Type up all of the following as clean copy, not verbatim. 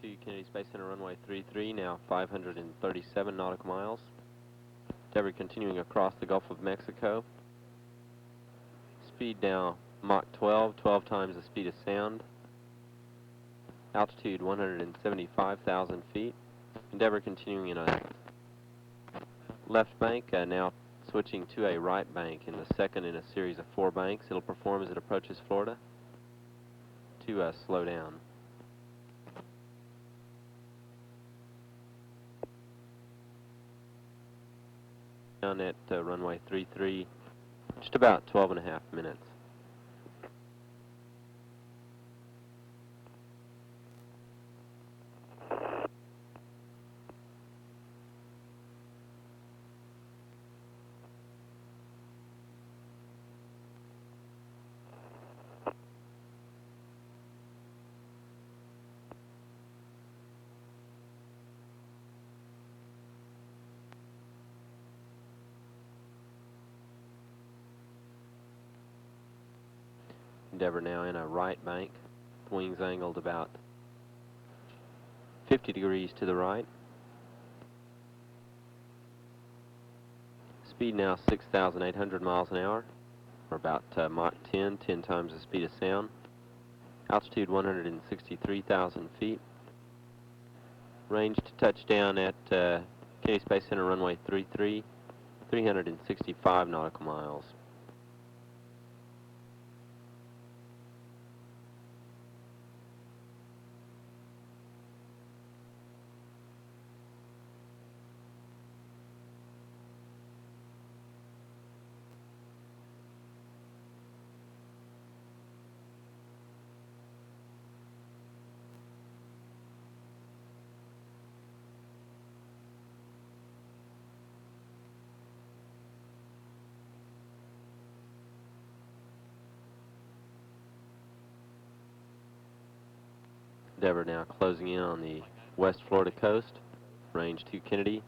to Kennedy Space Center runway 33, now 537 nautical miles. Endeavour continuing across the Gulf of Mexico. Speed now Mach 12, 12 times the speed of sound. Altitude 175,000 feet. Endeavour continuing in a left bank, now switching to a right bank in the second in a series of 4 banks. It'll perform as it approaches Florida to slow down. Down at runway 33, just about 12.5 minutes. Endeavour now in a right bank, wings angled about 50 degrees to the right. Speed now 6,800 miles an hour, or about Mach 10, 10 times the speed of sound. Altitude 163,000 feet. Range to touchdown at Kennedy Space Center runway 33, 365 nautical miles. Endeavour now closing in on the West Florida coast, range to Kennedy.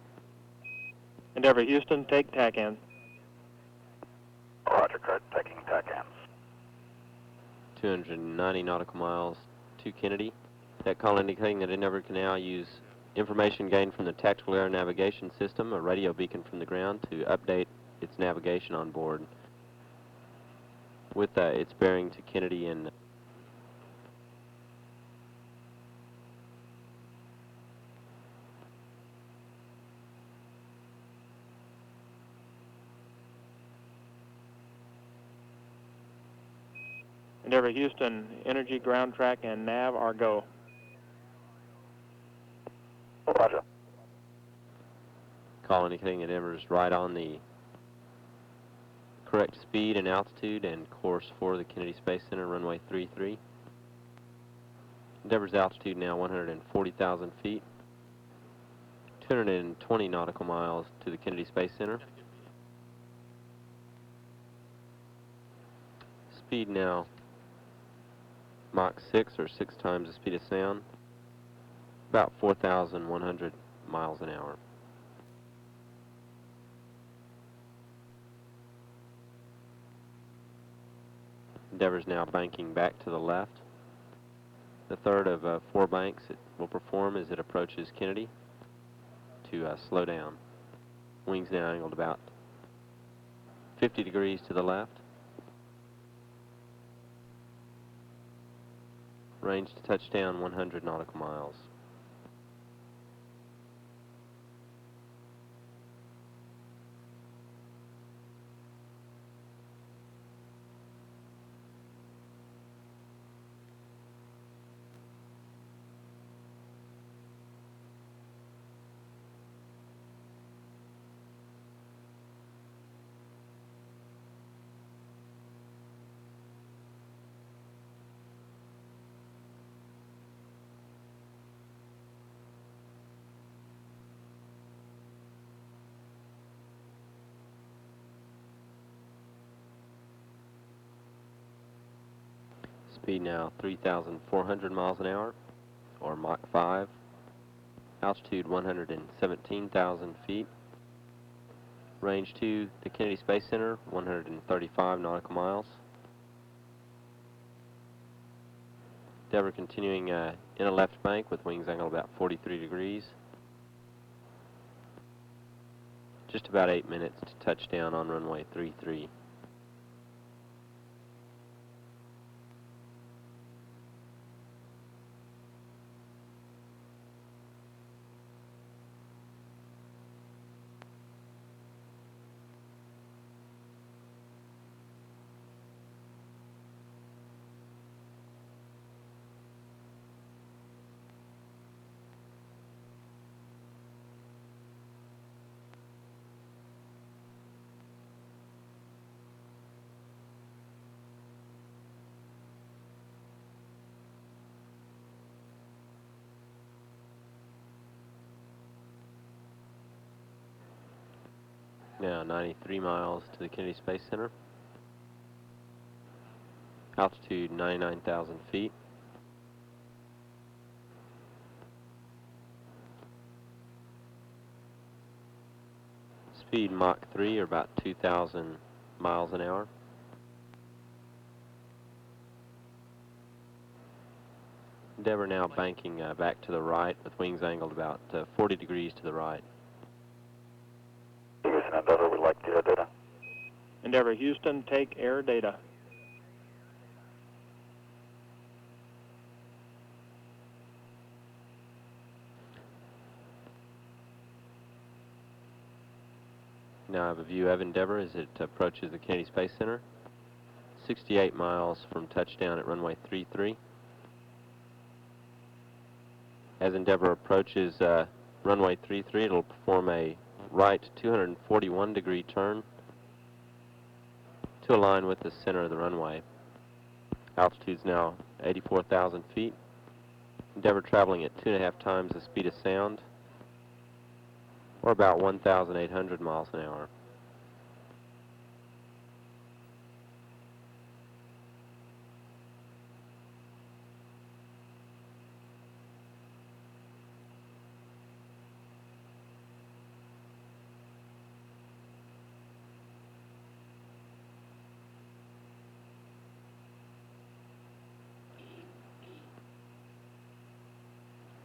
Endeavour Houston, take TACAN. Roger, Kurt, taking TACAN. 290 nautical miles to Kennedy. That call indicating that Endeavour can now use information gained from the Tactical Air Navigation System, a radio beacon from the ground, to update its navigation on board with its bearing to Kennedy and Endeavour Houston, energy, ground track, and nav are go. Roger. call indicating that Endeavour is right on the correct speed and altitude and course for the Kennedy Space Center runway 33. Endeavour's altitude now 140,000 feet, 220 nautical miles to the Kennedy Space Center. Speed now Mach 6, or 6 times the speed of sound, about 4,100 miles an hour. Endeavour's now banking back to the left. The third of 4 banks it will perform as it approaches Kennedy to slow down. Wings now angled about 50 degrees to the left. Range to touchdown 100 nautical miles. Speed now 3,400 miles an hour, or Mach 5. Altitude 117,000 feet. Range to the Kennedy Space Center, 135 nautical miles. Endeavour continuing in a left bank with wings angled about 43 degrees. Just about 8 minutes to touchdown on runway 33. Now 93 miles to the Kennedy Space Center. Altitude 99,000 feet. Speed Mach 3, or about 2,000 miles an hour. Endeavour now banking back to the right with wings angled about 40 degrees to the right. Houston Endeavour, we'd like to air data. Endeavour Houston, take air data. Now I have a view of Endeavour as it approaches the Kennedy Space Center. 68 miles from touchdown at runway 33. As Endeavour approaches runway 33, it'll perform a right 241 degree turn to align with the center of the runway. Altitude's now 84,000 feet. Endeavour traveling at 2.5 times the speed of sound, or about 1,800 miles an hour.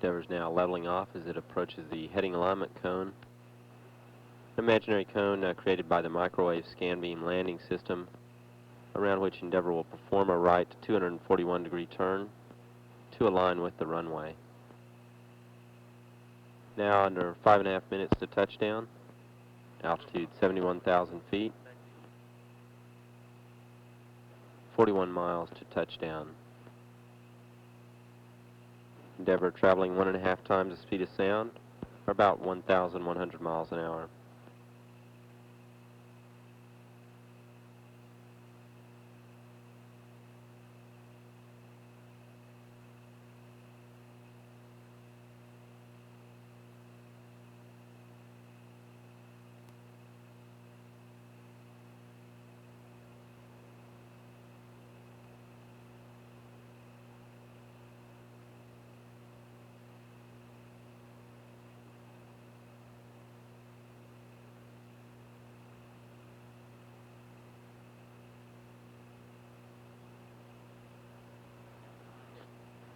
Endeavour's now leveling off as it approaches the heading alignment cone. An imaginary cone created by the microwave scan beam landing system, around which Endeavour will perform a right 241 degree turn to align with the runway. Now under 5.5 minutes to touchdown. Altitude 71,000 feet. 41 miles to touchdown. Endeavour traveling 1.5 times the speed of sound, or about 1,100 miles an hour.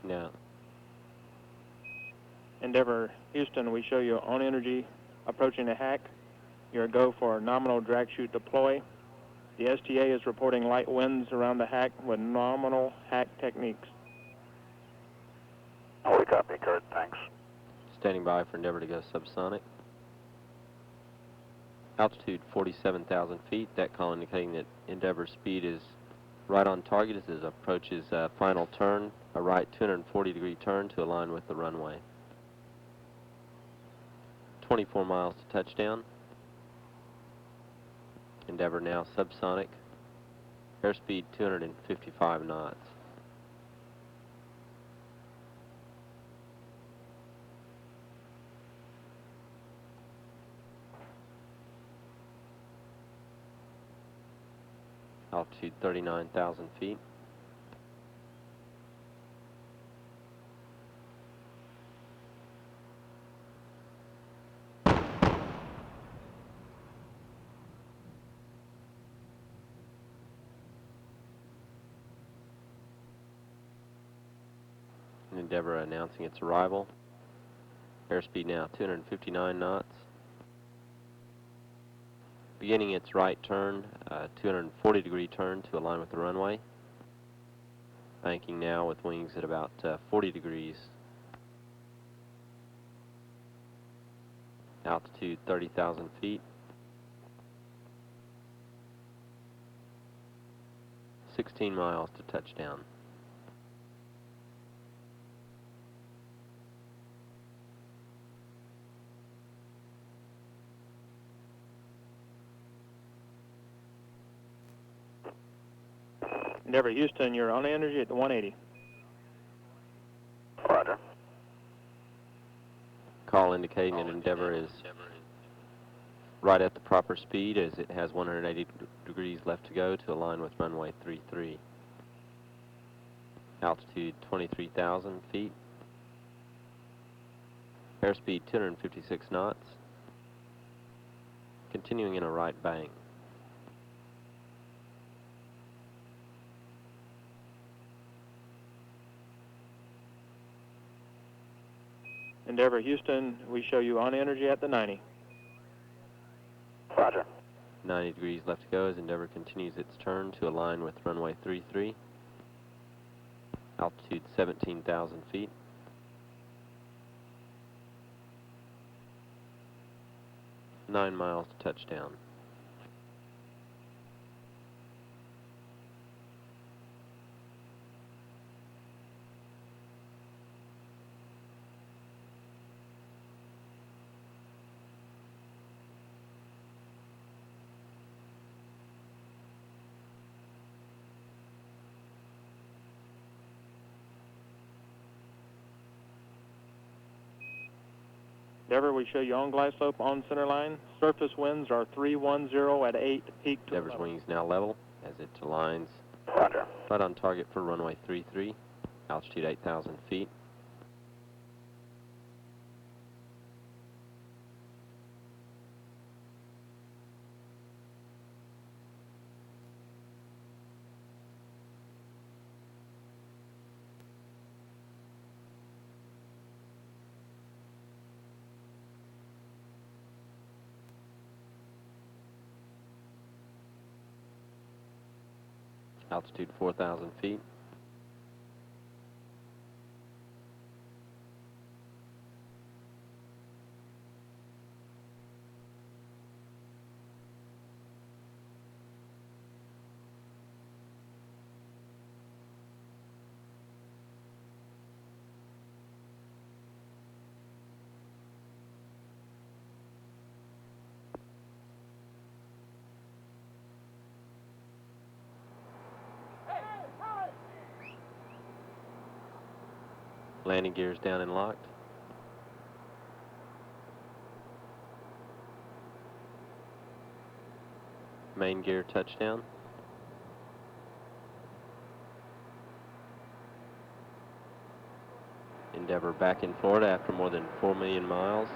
Now, Endeavour Houston, we show you on energy approaching the hack. You're a go for nominal drag chute deploy. The STA is reporting light winds around the hack with nominal hack techniques. Oh, we copy, Kurt, thanks. standing by for Endeavour to go subsonic. Altitude 47,000 feet. That call indicating that Endeavour's speed is right on target as it approaches final turn, a right 240 degree turn to align with the runway. 24 miles to touchdown. Endeavour now subsonic. Airspeed 255 knots. Altitude 39,000 feet. Endeavour announcing its arrival. Airspeed now 259 knots. Beginning its right turn, 240-degree turn to align with the runway. Banking now with wings at about 40 degrees. Altitude 30,000 feet. 16 miles to touchdown. Endeavour Houston, you're on energy at the 180. Roger. Call indicating that Endeavour is right at the proper speed as it has 180 degrees left to go to align with runway 33. Altitude 23,000 feet. Airspeed 256 knots. Continuing in a right bank. Endeavour Houston, we show you on energy at the 90. Roger. 90 degrees left to go as Endeavour continues its turn to align with runway 33. Altitude 17,000 feet. Nine miles to touchdown. Endeavour, we show you on glide slope on center line. Surface winds are 310 at 8, peak to Endeavour's 11. wings now level as it aligns Roger. right on target for runway 33. Altitude 8,000 feet. Altitude 4,000 feet. Landing gears down and locked. Main gear touchdown. Endeavour back in Florida after more than 4 million miles,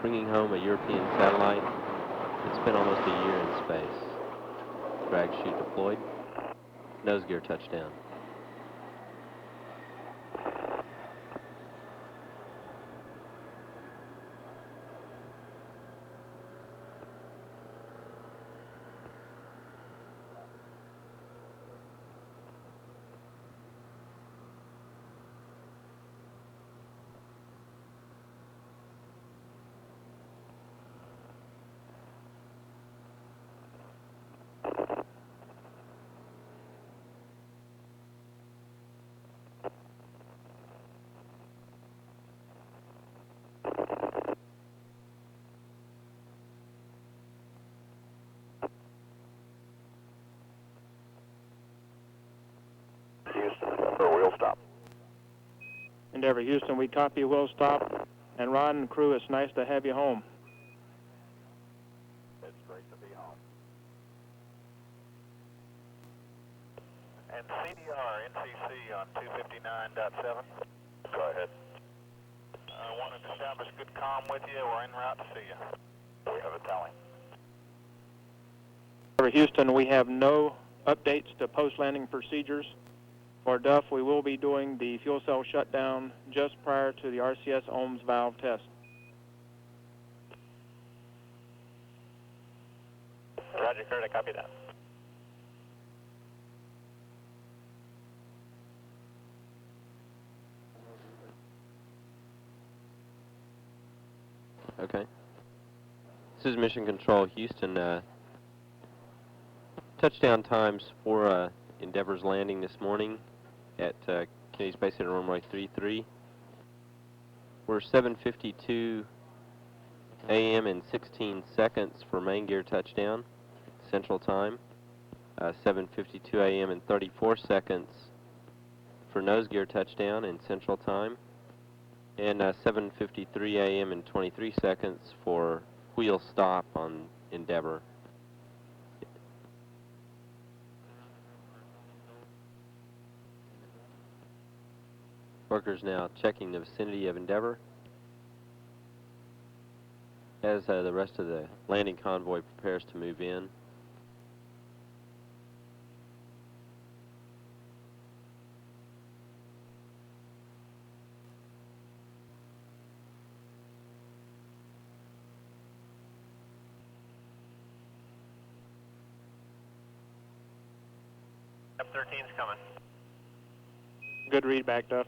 bringing home a European satellite that spent almost a year in space. Drag chute deployed. Nose gear touchdown. Houston, Endeavour, wheel stop. Endeavour Houston, we copy, will stop. And Rod and crew, it's nice to have you home. It's great to be home. And CDR, NCC on 259.7. Go ahead. I wanted to establish good comm with you. We're en route to see you. We have a tally. Endeavour Houston, we have no updates to post-landing procedures. For Duff, we will be doing the fuel cell shutdown just prior to the RCS ohms valve test. Roger, Kurt, I copy that. Okay. This is Mission Control, Houston. Touchdown times for Endeavor's landing this morning at Kennedy Space Center runway 33. We're 7:52 a.m. and 16 seconds for main gear touchdown, Central Time. 7:52 a.m. and 34 seconds for nose gear touchdown in Central Time. And 7:53 a.m. and 23 seconds for wheel stop on Endeavor. Workers now checking the vicinity of Endeavor as the rest of the landing convoy prepares to move in. F-13's coming. Good read back, Duff.